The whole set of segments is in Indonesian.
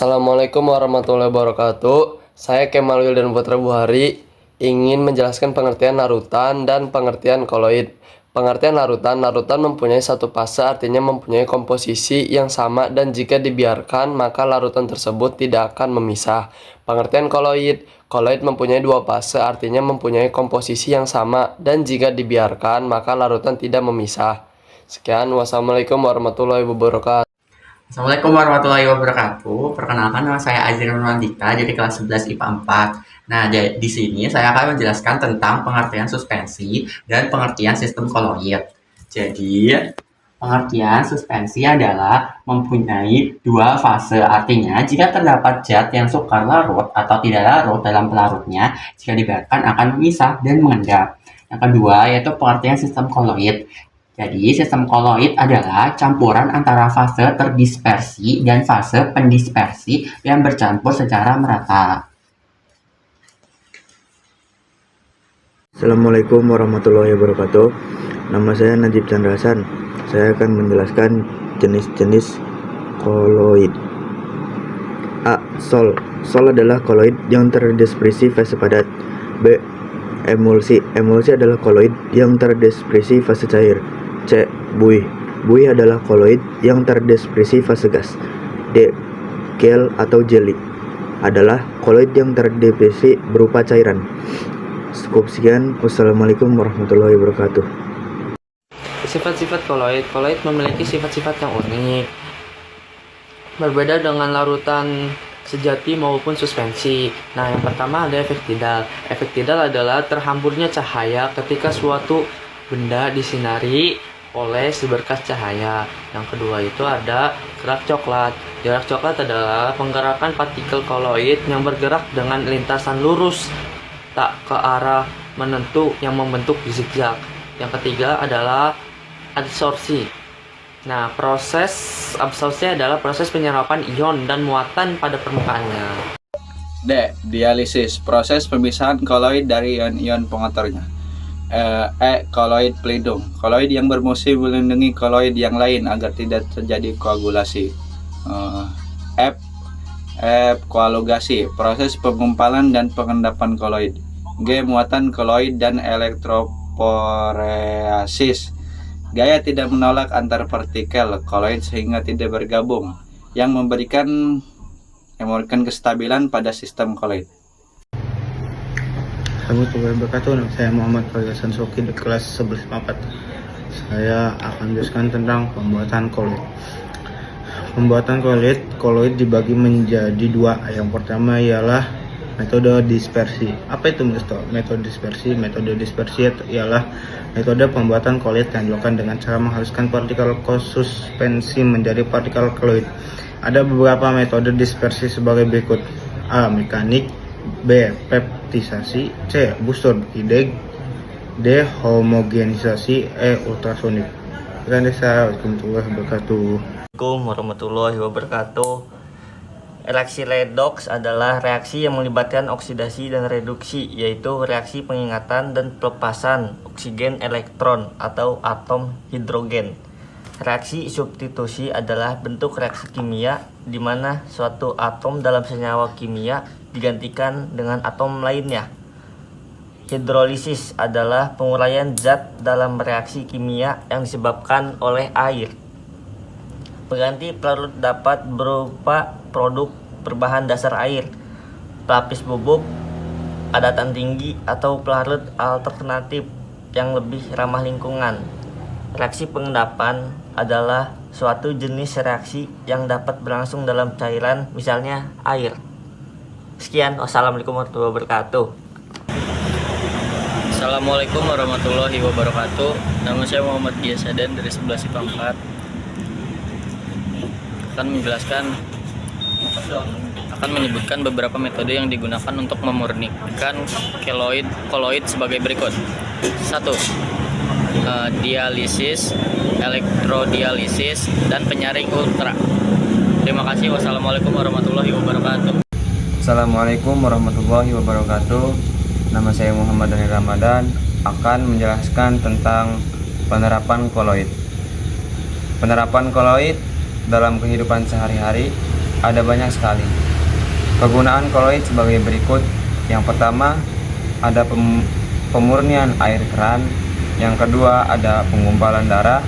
Assalamualaikum warahmatullahi wabarakatuh. Saya Kemal Wildan Putra Buhari ingin menjelaskan pengertian larutan dan pengertian koloid. Pengertian larutan mempunyai satu fase, artinya mempunyai komposisi yang sama dan jika dibiarkan maka larutan tersebut tidak akan memisah. Pengertian koloid mempunyai dua fase, artinya mempunyai komposisi yang sama dan jika dibiarkan maka larutan tidak memisah. Sekian, wassalamualaikum warahmatullahi wabarakatuh. Assalamualaikum warahmatullahi wabarakatuh. Perkenalkan, nama saya Azir Nurwandika dari kelas 11 IPA 4. Nah, di sini saya akan menjelaskan tentang pengertian suspensi dan pengertian sistem koloid. Jadi, pengertian suspensi adalah mempunyai dua fase. Artinya, jika terdapat zat yang sukar larut atau tidak larut dalam pelarutnya, jika dibiarkan akan memisah dan mengendap. Yang kedua, yaitu pengertian sistem koloid. Jadi, sistem koloid adalah campuran antara fase terdispersi dan fase pendispersi yang bercampur secara merata. Assalamualaikum warahmatullahi wabarakatuh. Nama saya Najib Chandra Hasan. Saya akan menjelaskan jenis-jenis koloid. A. Sol. Sol adalah koloid yang terdispersi fase padat. B. Emulsi. Emulsi adalah koloid yang terdispersi fase cair. C. Buih. Buih adalah koloid yang terdispersi fase gas. D. Gel atau jelly adalah koloid yang terdispersi berupa cairan. Cukup sekian. Wassalamualaikum warahmatullahi wabarakatuh. Sifat-sifat koloid. Koloid memiliki sifat-sifat yang unik, berbeda dengan larutan sejati maupun suspensi. Nah, yang pertama ada efek tidal. Efek tidal adalah terhamburnya cahaya ketika suatu benda disinari oleh seberkas cahaya. Yang kedua itu ada gerak coklat. Gerak coklat adalah penggerakan partikel koloid yang bergerak dengan lintasan lurus tak ke arah menentu yang membentuk zigzag. Yang ketiga adalah adsorpsi. Nah, proses absorpsi adalah proses penyerapan ion dan muatan pada permukaannya. D. Dialisis, proses pemisahan koloid dari ion-ion pengotornya. E. Koloid pelindung, koloid yang berfungsi melindungi koloid yang lain agar tidak terjadi koagulasi. F. Koalugasi, proses penggumpalan dan pengendapan koloid. G. Muatan koloid dan elektroporesis, gaya tidak menolak antar partikel koloid sehingga tidak bergabung, yang memberikan kestabilan pada sistem koloid. Assalamualaikum warahmatullahi wabarakatuh. Saya Muhammad Faizal Soki di kelas 11 Saya akan menjelaskan tentang pembuatan koloid. Pembuatan koloid dibagi menjadi dua. Yang pertama ialah metode dispersi. Apa itu metode dispersi? Metode dispersi ialah metode pembuatan koloid yang dilakukan dengan cara menghaluskan partikel suspensi menjadi partikel koloid. Ada beberapa metode dispersi sebagai berikut. A. Mekanik. B. Peptisasi. C. Busur. D. Homogenisasi. E. Ultrasonik. Assalamualaikum warahmatullahi wabarakatuh. Reaksi redoks adalah reaksi yang melibatkan oksidasi dan reduksi, yaitu reaksi pengingatan dan pelepasan oksigen elektron atau atom hidrogen. Reaksi substitusi adalah bentuk reaksi kimia di mana suatu atom dalam senyawa kimia digantikan dengan atom lainnya. Hidrolisis adalah penguraian zat dalam reaksi kimia yang disebabkan oleh air. Pengganti pelarut dapat berupa produk berbahan dasar air, pelapis bubuk, padatan tinggi, atau pelarut alternatif yang lebih ramah lingkungan. Reaksi pengendapan adalah suatu jenis reaksi yang dapat berlangsung dalam cairan, misalnya air. Sekian, wassalamualaikum warahmatullahi wabarakatuh. Assalamualaikum warahmatullahi wabarakatuh. Nama saya Muhammad Giyasadan dari 11 IPA 4. Akan menyebutkan beberapa metode yang digunakan untuk memurnikan koloid sebagai berikut. 1. Dialisis, elektrodialisis, dan penyaring ultra. Terima kasih. Wassalamualaikum warahmatullahi wabarakatuh. Assalamualaikum warahmatullahi wabarakatuh. Nama saya Muhammad Dhani Ramadan akan menjelaskan tentang penerapan koloid. Penerapan koloid dalam kehidupan sehari-hari ada banyak sekali. Kegunaan koloid sebagai berikut. Yang pertama, ada pemurnian air keran. Yang kedua, ada penggumpalan darah.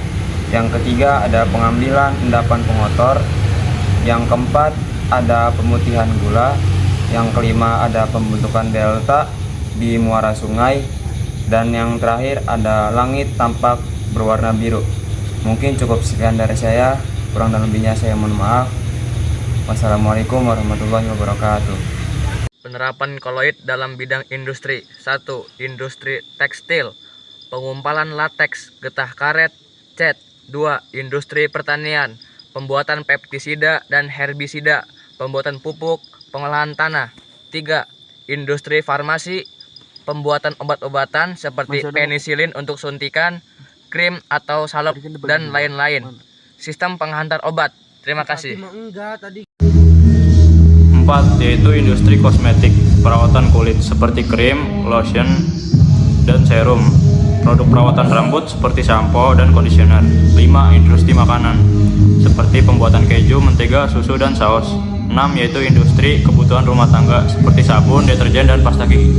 Yang ketiga, ada pengambilan endapan pengotor. Yang keempat, ada pemutihan gula. Yang kelima, ada pembentukan delta di muara sungai. Dan yang terakhir, ada langit tampak berwarna biru. Mungkin cukup sekian dari saya. Kurang dan lebihnya saya mohon maaf. Wassalamualaikum warahmatullahi wabarakatuh. Penerapan koloid dalam bidang industri. 1. Industri tekstil, pengumpalan lateks, getah karet, cat. 2. Industri pertanian, pembuatan pestisida dan herbisida, pembuatan pupuk, pengolahan tanah. 3. Industri farmasi, pembuatan obat-obatan seperti penisilin untuk suntikan, krim atau salep, dan lain-lain. Sistem penghantar obat. Terima kasih. 4. Yaitu industri kosmetik, perawatan kulit seperti krim, lotion, dan serum, produk perawatan rambut seperti sampo dan conditioner. 5. Industri makanan seperti pembuatan keju, mentega, susu, dan saus. 6. Yaitu industri kebutuhan rumah tangga seperti sabun, deterjen, dan pasta gigi.